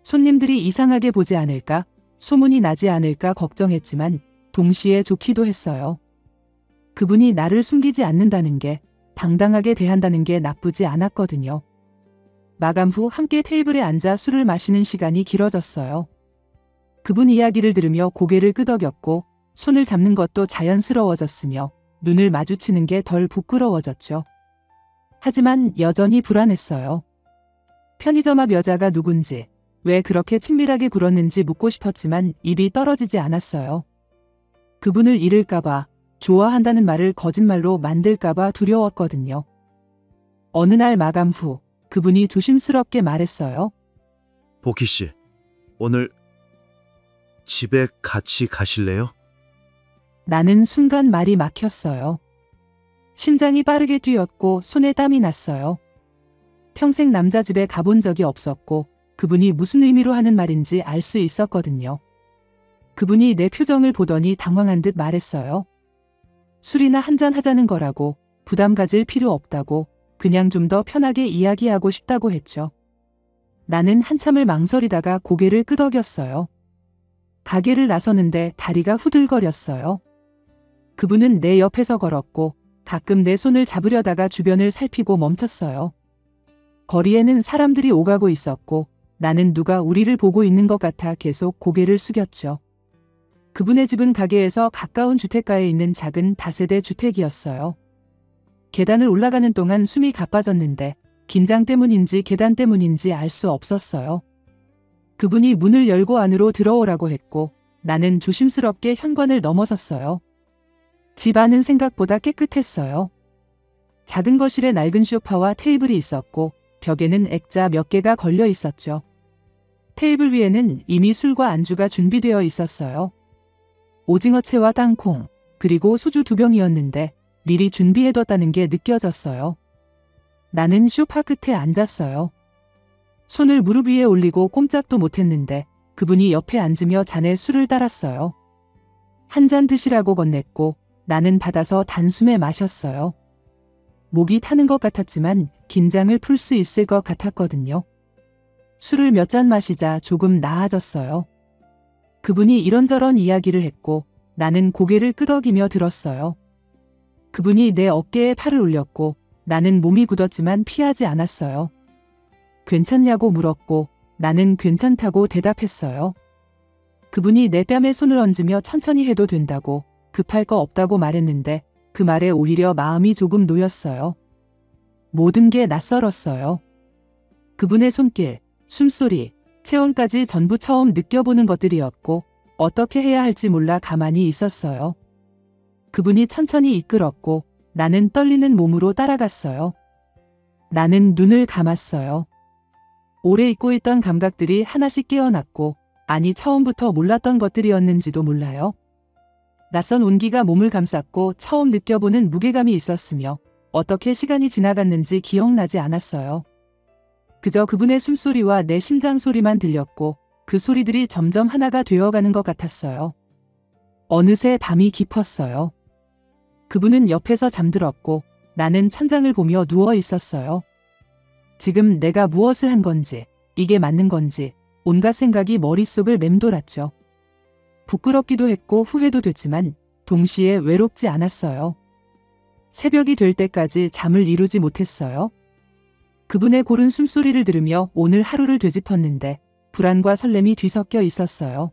손님들이 이상하게 보지 않을까, 소문이 나지 않을까 걱정했지만 동시에 좋기도 했어요. 그분이 나를 숨기지 않는다는 게, 당당하게 대한다는 게 나쁘지 않았거든요. 마감 후 함께 테이블에 앉아 술을 마시는 시간이 길어졌어요. 그분 이야기를 들으며 고개를 끄덕였고 손을 잡는 것도 자연스러워졌으며 눈을 마주치는 게 덜 부끄러워졌죠. 하지만 여전히 불안했어요. 편의점 앞 여자가 누군지, 왜 그렇게 친밀하게 굴었는지 묻고 싶었지만 입이 떨어지지 않았어요. 그분을 잃을까봐, 좋아한다는 말을 거짓말로 만들까봐 두려웠거든요. 어느 날 마감 후 그분이 조심스럽게 말했어요. 복희 씨, 오늘 집에 같이 가실래요? 나는 순간 말이 막혔어요. 심장이 빠르게 뛰었고 손에 땀이 났어요. 평생 남자 집에 가본 적이 없었고 그분이 무슨 의미로 하는 말인지 알 수 있었거든요. 그분이 내 표정을 보더니 당황한 듯 말했어요. 술이나 한잔 하자는 거라고, 부담 가질 필요 없다고, 그냥 좀 더 편하게 이야기하고 싶다고 했죠. 나는 한참을 망설이다가 고개를 끄덕였어요. 가게를 나서는데 다리가 후들거렸어요. 그분은 내 옆에서 걸었고 가끔 내 손을 잡으려다가 주변을 살피고 멈췄어요. 거리에는 사람들이 오가고 있었고 나는 누가 우리를 보고 있는 것 같아 계속 고개를 숙였죠. 그분의 집은 가게에서 가까운 주택가에 있는 작은 다세대 주택이었어요. 계단을 올라가는 동안 숨이 가빠졌는데 긴장 때문인지 계단 때문인지 알 수 없었어요. 그분이 문을 열고 안으로 들어오라고 했고 나는 조심스럽게 현관을 넘어섰어요. 집 안은 생각보다 깨끗했어요. 작은 거실에 낡은 소파와 테이블이 있었고 벽에는 액자 몇 개가 걸려 있었죠. 테이블 위에는 이미 술과 안주가 준비되어 있었어요. 오징어채와 땅콩, 그리고 소주 2병이었는데 미리 준비해뒀다는 게 느껴졌어요. 나는 소파 끝에 앉았어요. 손을 무릎 위에 올리고 꼼짝도 못했는데 그분이 옆에 앉으며 잔에 술을 따랐어요. 한 잔 드시라고 건넸고 나는 받아서 단숨에 마셨어요. 목이 타는 것 같았지만 긴장을 풀 수 있을 것 같았거든요. 술을 몇 잔 마시자 조금 나아졌어요. 그분이 이런저런 이야기를 했고 나는 고개를 끄덕이며 들었어요. 그분이 내 어깨에 팔을 올렸고 나는 몸이 굳었지만 피하지 않았어요. 괜찮냐고 물었고 나는 괜찮다고 대답했어요. 그분이 내 뺨에 손을 얹으며 천천히 해도 된다고 급할 거 없다고 말했는데 그 말에 오히려 마음이 조금 놓였어요. 모든 게 낯설었어요. 그분의 손길, 숨소리, 체온까지 전부 처음 느껴보는 것들이었고 어떻게 해야 할지 몰라 가만히 있었어요. 그분이 천천히 이끌었고 나는 떨리는 몸으로 따라갔어요. 나는 눈을 감았어요. 오래 잊고 있던 감각들이 하나씩 깨어났고 아니 처음부터 몰랐던 것들이었는지도 몰라요. 낯선 온기가 몸을 감쌌고 처음 느껴보는 무게감이 있었으며 어떻게 시간이 지나갔는지 기억나지 않았어요. 그저 그분의 숨소리와 내 심장 소리만 들렸고 그 소리들이 점점 하나가 되어가는 것 같았어요. 어느새 밤이 깊었어요. 그분은 옆에서 잠들었고 나는 천장을 보며 누워 있었어요. 지금 내가 무엇을 한 건지, 이게 맞는 건지 온갖 생각이 머릿속을 맴돌았죠. 부끄럽기도 했고 후회도 됐지만 동시에 외롭지 않았어요. 새벽이 될 때까지 잠을 이루지 못했어요. 그분의 고른 숨소리를 들으며 오늘 하루를 되짚었는데 불안과 설렘이 뒤섞여 있었어요.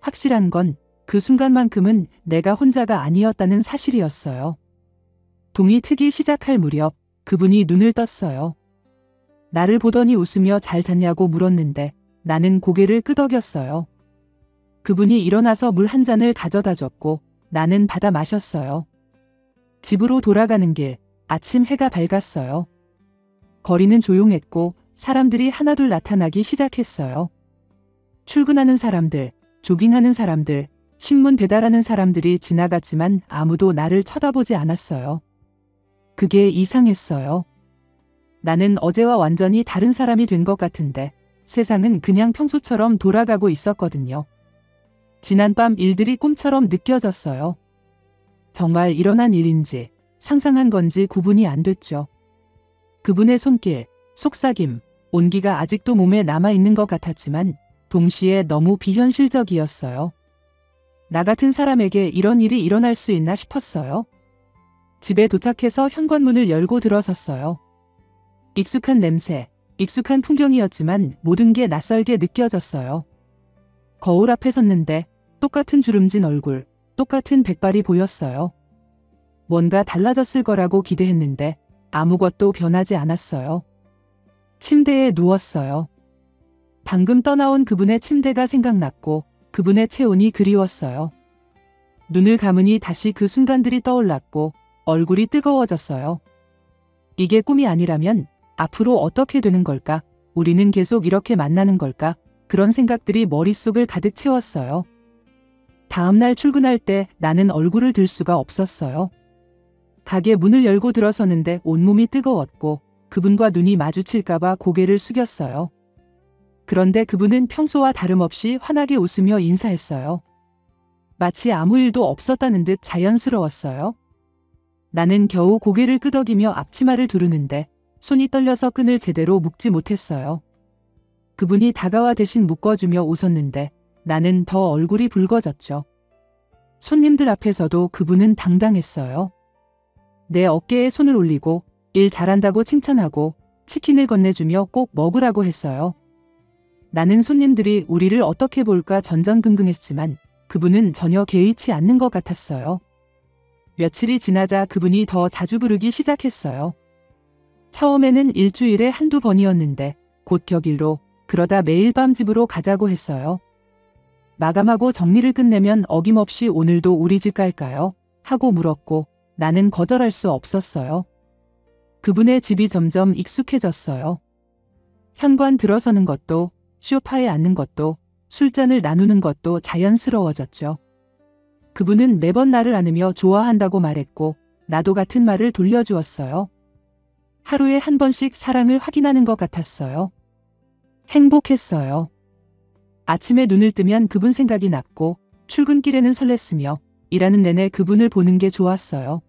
확실한 건 그 순간만큼은 내가 혼자가 아니었다는 사실이었어요. 동이 트기 시작할 무렵 그분이 눈을 떴어요. 나를 보더니 웃으며 잘 잤냐고 물었는데 나는 고개를 끄덕였어요. 그분이 일어나서 물 한 잔을 가져다 줬고 나는 받아 마셨어요. 집으로 돌아가는 길, 아침 해가 밝았어요. 거리는 조용했고 사람들이 하나둘 나타나기 시작했어요. 출근하는 사람들, 조깅하는 사람들, 신문 배달하는 사람들이 지나갔지만 아무도 나를 쳐다보지 않았어요. 그게 이상했어요. 나는 어제와 완전히 다른 사람이 된 것 같은데 세상은 그냥 평소처럼 돌아가고 있었거든요. 지난밤 일들이 꿈처럼 느껴졌어요. 정말 일어난 일인지 상상한 건지 구분이 안 됐죠. 그분의 손길, 속삭임, 온기가 아직도 몸에 남아있는 것 같았지만 동시에 너무 비현실적이었어요. 나 같은 사람에게 이런 일이 일어날 수 있나 싶었어요. 집에 도착해서 현관문을 열고 들어섰어요. 익숙한 냄새, 익숙한 풍경이었지만 모든 게 낯설게 느껴졌어요. 거울 앞에 섰는데 똑같은 주름진 얼굴, 똑같은 백발이 보였어요. 뭔가 달라졌을 거라고 기대했는데 아무것도 변하지 않았어요. 침대에 누웠어요. 방금 떠나온 그분의 침대가 생각났고 그분의 체온이 그리웠어요. 눈을 감으니 다시 그 순간들이 떠올랐고 얼굴이 뜨거워졌어요. 이게 꿈이 아니라면 앞으로 어떻게 되는 걸까? 우리는 계속 이렇게 만나는 걸까? 그런 생각들이 머릿속을 가득 채웠어요. 다음날 출근할 때 나는 얼굴을 들 수가 없었어요. 가게 문을 열고 들어서는데 온몸이 뜨거웠고 그분과 눈이 마주칠까봐 고개를 숙였어요. 그런데 그분은 평소와 다름없이 환하게 웃으며 인사했어요. 마치 아무 일도 없었다는 듯 자연스러웠어요. 나는 겨우 고개를 끄덕이며 앞치마를 두르는데 손이 떨려서 끈을 제대로 묶지 못했어요. 그분이 다가와 대신 묶어주며 웃었는데 나는 더 얼굴이 붉어졌죠. 손님들 앞에서도 그분은 당당했어요. 내 어깨에 손을 올리고 일 잘한다고 칭찬하고 치킨을 건네주며 꼭 먹으라고 했어요. 나는 손님들이 우리를 어떻게 볼까 전전긍긍했지만 그분은 전혀 개의치 않는 것 같았어요. 며칠이 지나자 그분이 더 자주 부르기 시작했어요. 처음에는 일주일에 한두 번이었는데 곧 격일로, 그러다 매일 밤 집으로 가자고 했어요. 마감하고 정리를 끝내면 어김없이 오늘도 우리 집 갈까요? 하고 물었고 나는 거절할 수 없었어요. 그분의 집이 점점 익숙해졌어요. 현관 들어서는 것도, 소파에 앉는 것도, 술잔을 나누는 것도 자연스러워졌죠. 그분은 매번 나를 안으며 좋아한다고 말했고 나도 같은 말을 돌려주었어요. 하루에 한 번씩 사랑을 확인하는 것 같았어요. 행복했어요. 아침에 눈을 뜨면 그분 생각이 났고 출근길에는 설렜으며 일하는 내내 그분을 보는 게 좋았어요.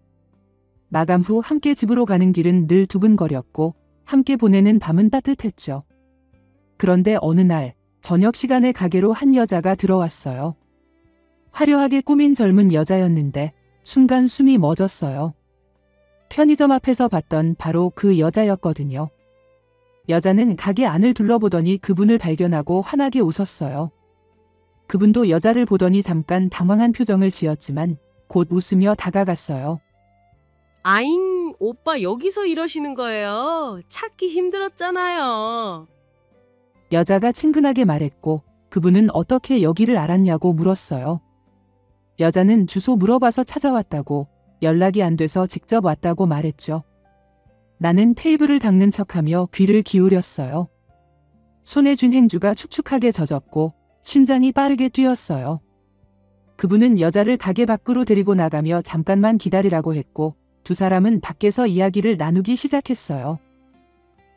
마감 후 함께 집으로 가는 길은 늘 두근거렸고 함께 보내는 밤은 따뜻했죠. 그런데 어느 날 저녁 시간에 가게로 한 여자가 들어왔어요. 화려하게 꾸민 젊은 여자였는데 순간 숨이 멎었어요. 편의점 앞에서 봤던 바로 그 여자였거든요. 여자는 가게 안을 둘러보더니 그분을 발견하고 환하게 웃었어요. 그분도 여자를 보더니 잠깐 당황한 표정을 지었지만 곧 웃으며 다가갔어요. 아잉, 오빠 여기서 이러시는 거예요. 찾기 힘들었잖아요. 여자가 친근하게 말했고 그분은 어떻게 여기를 알았냐고 물었어요. 여자는 주소 물어봐서 찾아왔다고, 연락이 안 돼서 직접 왔다고 말했죠. 나는 테이블을 닦는 척하며 귀를 기울였어요. 손에 쥔 행주가 축축하게 젖었고 심장이 빠르게 뛰었어요. 그분은 여자를 가게 밖으로 데리고 나가며 잠깐만 기다리라고 했고 두 사람은 밖에서 이야기를 나누기 시작했어요.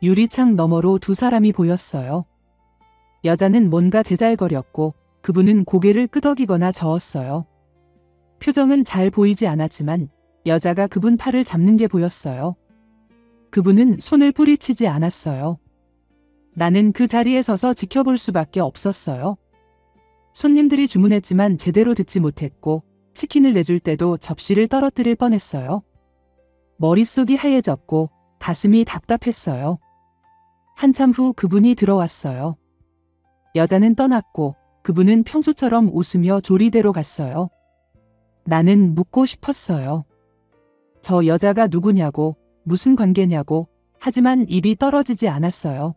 유리창 너머로 두 사람이 보였어요. 여자는 뭔가 제잘거렸고 그분은 고개를 끄덕이거나 저었어요. 표정은 잘 보이지 않았지만 여자가 그분 팔을 잡는 게 보였어요. 그분은 손을 뿌리치지 않았어요. 나는 그 자리에 서서 지켜볼 수밖에 없었어요. 손님들이 주문했지만 제대로 듣지 못했고 치킨을 내줄 때도 접시를 떨어뜨릴 뻔했어요. 머릿속이 하얘졌고 가슴이 답답했어요. 한참 후 그분이 들어왔어요. 여자는 떠났고 그분은 평소처럼 웃으며 조리대로 갔어요. 나는 묻고 싶었어요. 저 여자가 누구냐고, 무슨 관계냐고, 하지만 입이 떨어지지 않았어요.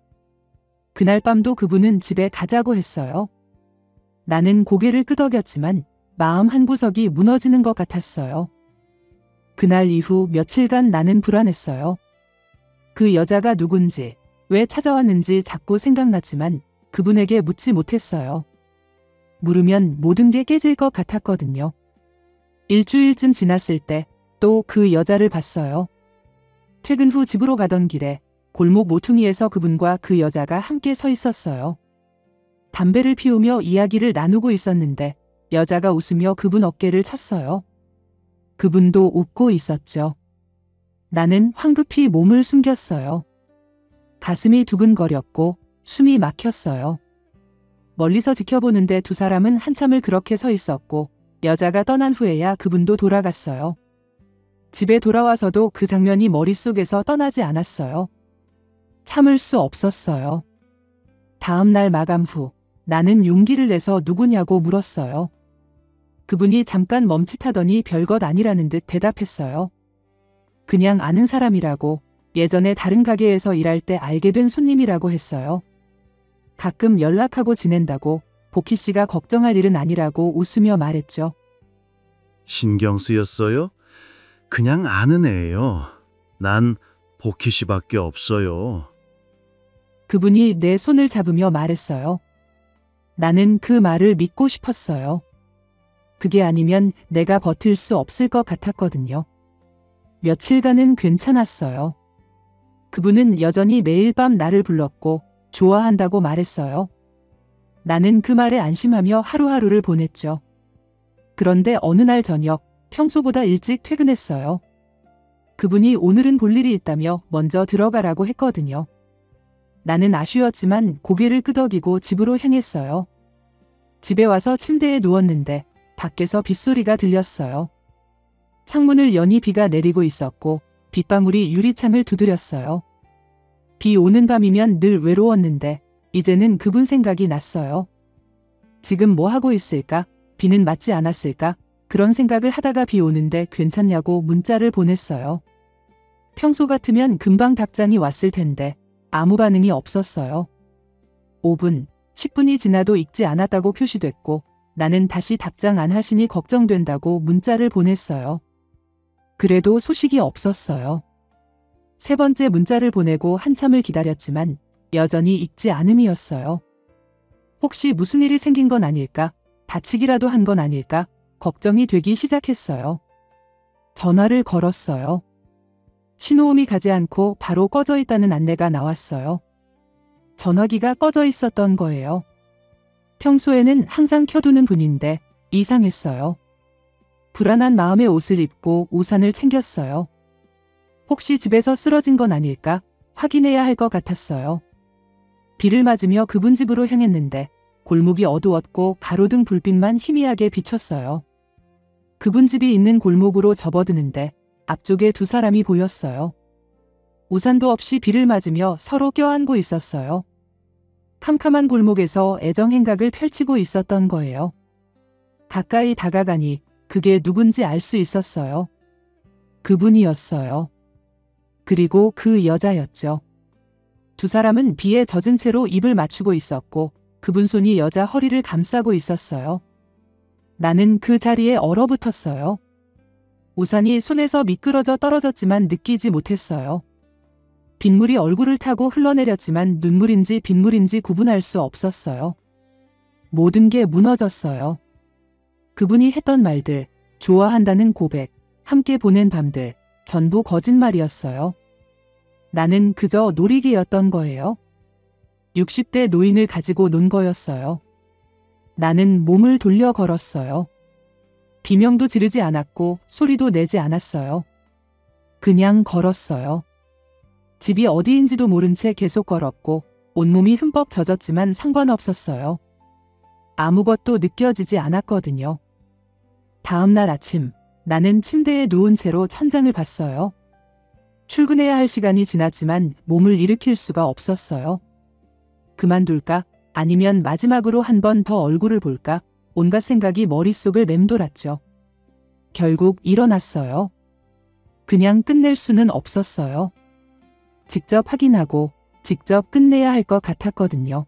그날 밤도 그분은 집에 가자고 했어요. 나는 고개를 끄덕였지만 마음 한구석이 무너지는 것 같았어요. 그날 이후 며칠간 나는 불안했어요. 그 여자가 누군지, 왜 찾아왔는지 자꾸 생각났지만 그분에게 묻지 못했어요. 물으면 모든 게 깨질 것 같았거든요. 일주일쯤 지났을 때 또 그 여자를 봤어요. 퇴근 후 집으로 가던 길에 골목 모퉁이에서 그분과 그 여자가 함께 서 있었어요. 담배를 피우며 이야기를 나누고 있었는데 여자가 웃으며 그분 어깨를 쳤어요. 그분도 웃고 있었죠. 나는 황급히 몸을 숨겼어요. 가슴이 두근거렸고 숨이 막혔어요. 멀리서 지켜보는데 두 사람은 한참을 그렇게 서 있었고 여자가 떠난 후에야 그분도 돌아갔어요. 집에 돌아와서도 그 장면이 머릿속에서 떠나지 않았어요. 참을 수 없었어요. 다음 날 마감 후 나는 용기를 내서 누구냐고 물었어요. 그분이 잠깐 멈칫하더니 별것 아니라는 듯 대답했어요. 그냥 아는 사람이라고, 예전에 다른 가게에서 일할 때 알게 된 손님이라고 했어요. 가끔 연락하고 지낸다고, 복희 씨가 걱정할 일은 아니라고 웃으며 말했죠. 신경 쓰였어요? 그냥 아는 애예요. 난 복희 씨밖에 없어요. 그분이 내 손을 잡으며 말했어요. 나는 그 말을 믿고 싶었어요. 그게 아니면 내가 버틸 수 없을 것 같았거든요. 며칠간은 괜찮았어요. 그분은 여전히 매일 밤 나를 불렀고 좋아한다고 말했어요. 나는 그 말에 안심하며 하루하루를 보냈죠. 그런데 어느 날 저녁, 평소보다 일찍 퇴근했어요. 그분이 오늘은 볼 일이 있다며 먼저 들어가라고 했거든요. 나는 아쉬웠지만 고개를 끄덕이고 집으로 향했어요. 집에 와서 침대에 누웠는데 밖에서 빗소리가 들렸어요. 창문을 여니 비가 내리고 있었고 빗방울이 유리창을 두드렸어요. 비 오는 밤이면 늘 외로웠는데 이제는 그분 생각이 났어요. 지금 뭐 하고 있을까? 비는 맞지 않았을까? 그런 생각을 하다가 비 오는데 괜찮냐고 문자를 보냈어요. 평소 같으면 금방 답장이 왔을 텐데 아무 반응이 없었어요. 5분, 10분이 지나도 읽지 않았다고 표시됐고 나는 다시 답장 안 하시니 걱정된다고 문자를 보냈어요. 그래도 소식이 없었어요. 세 번째 문자를 보내고 한참을 기다렸지만 여전히 읽지 않음이었어요. 혹시 무슨 일이 생긴 건 아닐까? 다치기라도 한 건 아닐까? 걱정이 되기 시작했어요. 전화를 걸었어요. 신호음이 가지 않고 바로 꺼져 있다는 안내가 나왔어요. 전화기가 꺼져 있었던 거예요. 평소에는 항상 켜두는 분인데 이상했어요. 불안한 마음에 옷을 입고 우산을 챙겼어요. 혹시 집에서 쓰러진 건 아닐까 확인해야 할 것 같았어요. 비를 맞으며 그분 집으로 향했는데 골목이 어두웠고 가로등 불빛만 희미하게 비쳤어요. 그분 집이 있는 골목으로 접어드는데 앞쪽에 두 사람이 보였어요. 우산도 없이 비를 맞으며 서로 껴안고 있었어요. 캄캄한 골목에서 애정 행각을 펼치고 있었던 거예요. 가까이 다가가니 그게 누군지 알 수 있었어요. 그분이었어요. 그리고 그 여자였죠. 두 사람은 비에 젖은 채로 입을 맞추고 있었고 그분 손이 여자 허리를 감싸고 있었어요. 나는 그 자리에 얼어붙었어요. 우산이 손에서 미끄러져 떨어졌지만 느끼지 못했어요. 빗물이 얼굴을 타고 흘러내렸지만 눈물인지 빗물인지 구분할 수 없었어요. 모든 게 무너졌어요. 그분이 했던 말들, 좋아한다는 고백, 함께 보낸 밤들, 전부 거짓말이었어요. 나는 그저 놀이개였던 거예요. 60대 노인을 가지고 논 거였어요. 나는 몸을 돌려 걸었어요. 비명도 지르지 않았고 소리도 내지 않았어요. 그냥 걸었어요. 집이 어디인지도 모른 채 계속 걸었고 온몸이 흠뻑 젖었지만 상관없었어요. 아무것도 느껴지지 않았거든요. 다음 날 아침 나는 침대에 누운 채로 천장을 봤어요. 출근해야 할 시간이 지났지만 몸을 일으킬 수가 없었어요. 그만둘까? 아니면 마지막으로 한 번 더 얼굴을 볼까? 온갖 생각이 머릿속을 맴돌았죠. 결국 일어났어요. 그냥 끝낼 수는 없었어요. 직접 확인하고 직접 끝내야 할 것 같았거든요.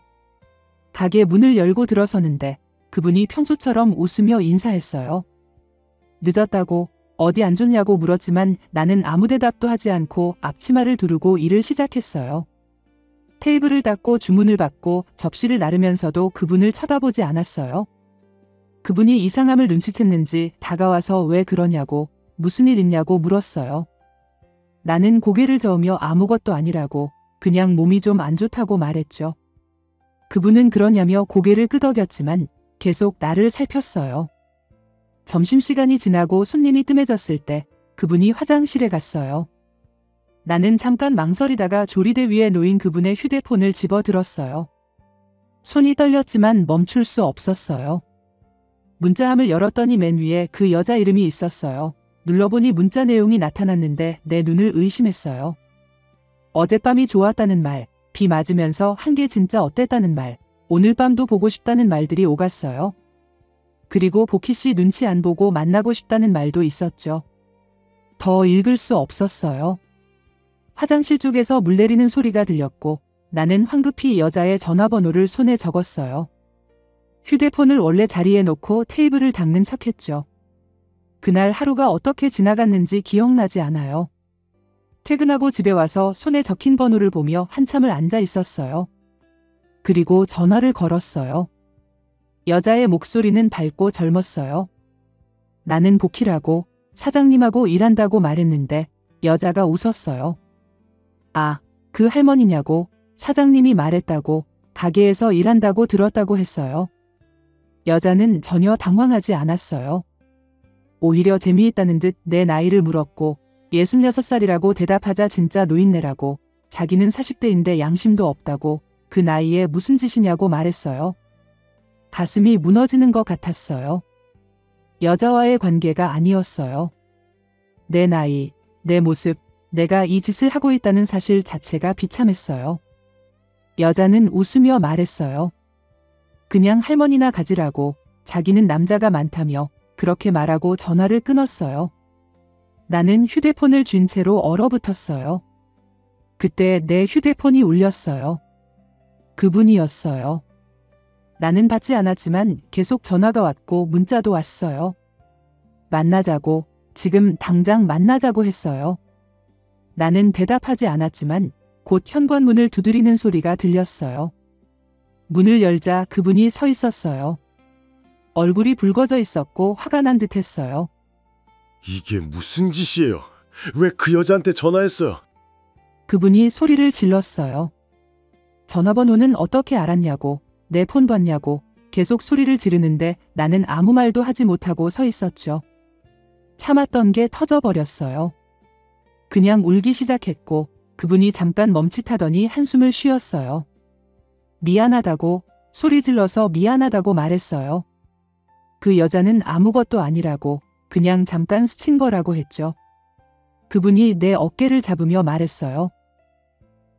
가게 문을 열고 들어서는데 그분이 평소처럼 웃으며 인사했어요. 늦었다고 어디 안 좋냐고 물었지만 나는 아무 대답도 하지 않고 앞치마를 두르고 일을 시작했어요. 테이블을 닦고 주문을 받고 접시를 나르면서도 그분을 쳐다보지 않았어요. 그분이 이상함을 눈치챘는지 다가와서 왜 그러냐고 무슨 일 있냐고 물었어요. 나는 고개를 저으며 아무것도 아니라고 그냥 몸이 좀 안 좋다고 말했죠. 그분은 그러냐며 고개를 끄덕였지만 계속 나를 살폈어요. 점심시간이 지나고 손님이 뜸해졌을 때 그분이 화장실에 갔어요. 나는 잠깐 망설이다가 조리대 위에 놓인 그분의 휴대폰을 집어들었어요. 손이 떨렸지만 멈출 수 없었어요. 문자함을 열었더니 맨 위에 그 여자 이름이 있었어요. 눌러보니 문자 내용이 나타났는데 내 눈을 의심했어요. 어젯밤이 좋았다는 말, 비 맞으면서 한 게 진짜 어땠다는 말, 오늘 밤도 보고 싶다는 말들이 오갔어요. 그리고 보키 씨 눈치 안 보고 만나고 싶다는 말도 있었죠. 더 읽을 수 없었어요. 화장실 쪽에서 물 내리는 소리가 들렸고 나는 황급히 여자의 전화번호를 손에 적었어요. 휴대폰을 원래 자리에 놓고 테이블을 닦는 척했죠. 그날 하루가 어떻게 지나갔는지 기억나지 않아요. 퇴근하고 집에 와서 손에 적힌 번호를 보며 한참을 앉아 있었어요. 그리고 전화를 걸었어요. 여자의 목소리는 밝고 젊었어요. 나는 보키라고 사장님하고 일한다고 말했는데 여자가 웃었어요. 아, 그 할머니냐고 사장님이 말했다고 가게에서 일한다고 들었다고 했어요. 여자는 전혀 당황하지 않았어요. 오히려 재미있다는 듯 내 나이를 물었고 66살이라고 대답하자 진짜 노인네라고 자기는 40대인데 양심도 없다고 그 나이에 무슨 짓이냐고 말했어요. 가슴이 무너지는 것 같았어요. 여자와의 관계가 아니었어요. 내 나이, 내 모습, 내가 이 짓을 하고 있다는 사실 자체가 비참했어요. 여자는 웃으며 말했어요. 그냥 할머니나 가지라고 자기는 남자가 많다며 그렇게 말하고 전화를 끊었어요. 나는 휴대폰을 쥔 채로 얼어붙었어요. 그때 내 휴대폰이 울렸어요. 그분이었어요. 나는 받지 않았지만 계속 전화가 왔고 문자도 왔어요. 만나자고, 지금 당장 만나자고 했어요. 나는 대답하지 않았지만 곧 현관문을 두드리는 소리가 들렸어요. 문을 열자 그분이 서 있었어요. 얼굴이 붉어져 있었고 화가 난 듯했어요. 이게 무슨 짓이에요? 왜 그 여자한테 전화했어요? 그분이 소리를 질렀어요. 전화번호는 어떻게 알았냐고, 내 폰 봤냐고 계속 소리를 지르는데 나는 아무 말도 하지 못하고 서 있었죠. 참았던 게 터져버렸어요. 그냥 울기 시작했고 그분이 잠깐 멈칫하더니 한숨을 쉬었어요. 미안하다고, 소리 질러서 미안하다고 말했어요. 그 여자는 아무것도 아니라고, 그냥 잠깐 스친 거라고 했죠. 그분이 내 어깨를 잡으며 말했어요.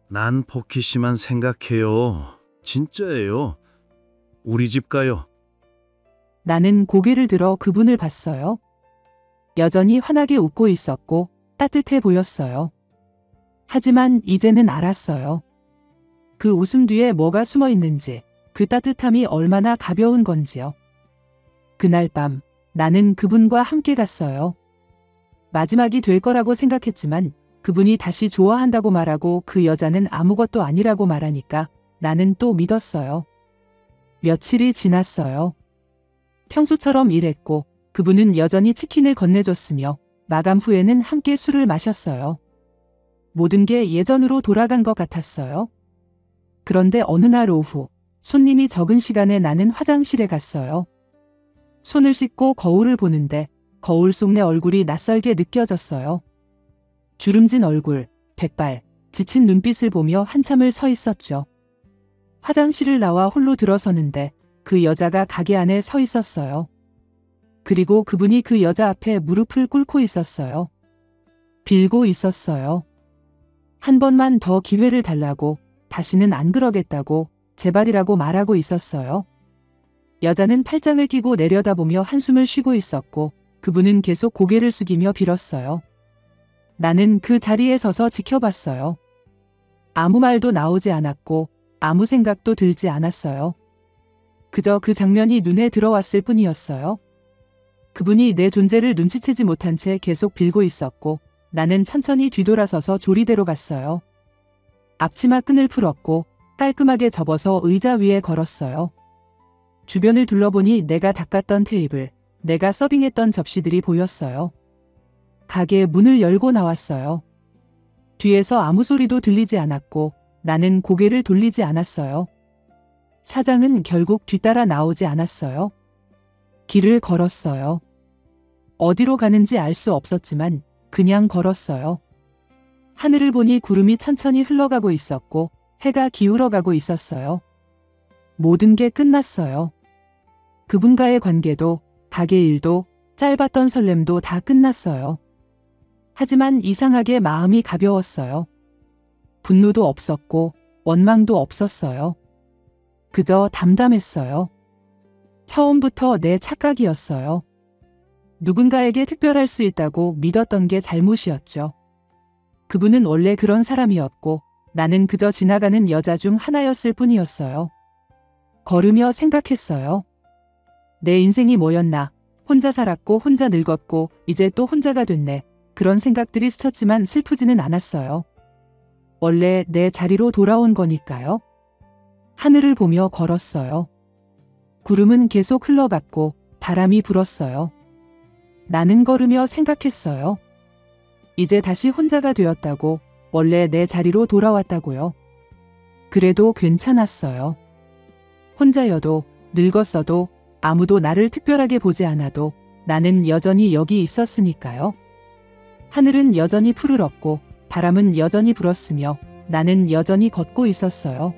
난 포키 씨만 생각해요. 진짜예요. 우리 집 가요. 나는 고개를 들어 그분을 봤어요. 여전히 환하게 웃고 있었고 따뜻해 보였어요. 하지만 이제는 알았어요. 그 웃음 뒤에 뭐가 숨어 있는지, 그 따뜻함이 얼마나 가벼운 건지요. 그날 밤 나는 그분과 함께 갔어요. 마지막이 될 거라고 생각했지만 그분이 다시 좋아한다고 말하고 그 여자는 아무것도 아니라고 말하니까 나는 또 믿었어요. 며칠이 지났어요. 평소처럼 일했고 그분은 여전히 치킨을 건네줬으며 마감 후에는 함께 술을 마셨어요. 모든 게 예전으로 돌아간 것 같았어요. 그런데 어느 날 오후 손님이 적은 시간에 나는 화장실에 갔어요. 손을 씻고 거울을 보는데 거울 속 내 얼굴이 낯설게 느껴졌어요. 주름진 얼굴, 백발, 지친 눈빛을 보며 한참을 서 있었죠. 화장실을 나와 홀로 들어서는데 그 여자가 가게 안에 서 있었어요. 그리고 그분이 그 여자 앞에 무릎을 꿇고 있었어요. 빌고 있었어요. 한 번만 더 기회를 달라고, 다시는 안 그러겠다고, 제발이라고 말하고 있었어요. 여자는 팔짱을 끼고 내려다보며 한숨을 쉬고 있었고 그분은 계속 고개를 숙이며 빌었어요. 나는 그 자리에 서서 지켜봤어요. 아무 말도 나오지 않았고 아무 생각도 들지 않았어요. 그저 그 장면이 눈에 들어왔을 뿐이었어요. 그분이 내 존재를 눈치채지 못한 채 계속 빌고 있었고 나는 천천히 뒤돌아서서 조리대로 갔어요. 앞치마 끈을 풀었고 깔끔하게 접어서 의자 위에 걸었어요. 주변을 둘러보니 내가 닦았던 테이블, 내가 서빙했던 접시들이 보였어요. 가게 문을 열고 나왔어요. 뒤에서 아무 소리도 들리지 않았고 나는 고개를 돌리지 않았어요. 사장은 결국 뒤따라 나오지 않았어요. 길을 걸었어요. 어디로 가는지 알 수 없었지만 그냥 걸었어요. 하늘을 보니 구름이 천천히 흘러가고 있었고 해가 기울어가고 있었어요. 모든 게 끝났어요. 그분과의 관계도, 가게 일도, 짧았던 설렘도 다 끝났어요. 하지만 이상하게 마음이 가벼웠어요. 분노도 없었고 원망도 없었어요. 그저 담담했어요. 처음부터 내 착각이었어요. 누군가에게 특별할 수 있다고 믿었던 게 잘못이었죠. 그분은 원래 그런 사람이었고 나는 그저 지나가는 여자 중 하나였을 뿐이었어요. 걸으며 생각했어요. 내 인생이 뭐였나? 혼자 살았고 혼자 늙었고 이제 또 혼자가 됐네. 그런 생각들이 스쳤지만 슬프지는 않았어요. 원래 내 자리로 돌아온 거니까요. 하늘을 보며 걸었어요. 구름은 계속 흘러갔고 바람이 불었어요. 나는 걸으며 생각했어요. 이제 다시 혼자가 되었다고, 원래 내 자리로 돌아왔다고요. 그래도 괜찮았어요. 혼자여도, 늙었어도, 아무도 나를 특별하게 보지 않아도 나는 여전히 여기 있었으니까요. 하늘은 여전히 푸르렀고 바람은 여전히 불었으며 나는 여전히 걷고 있었어요.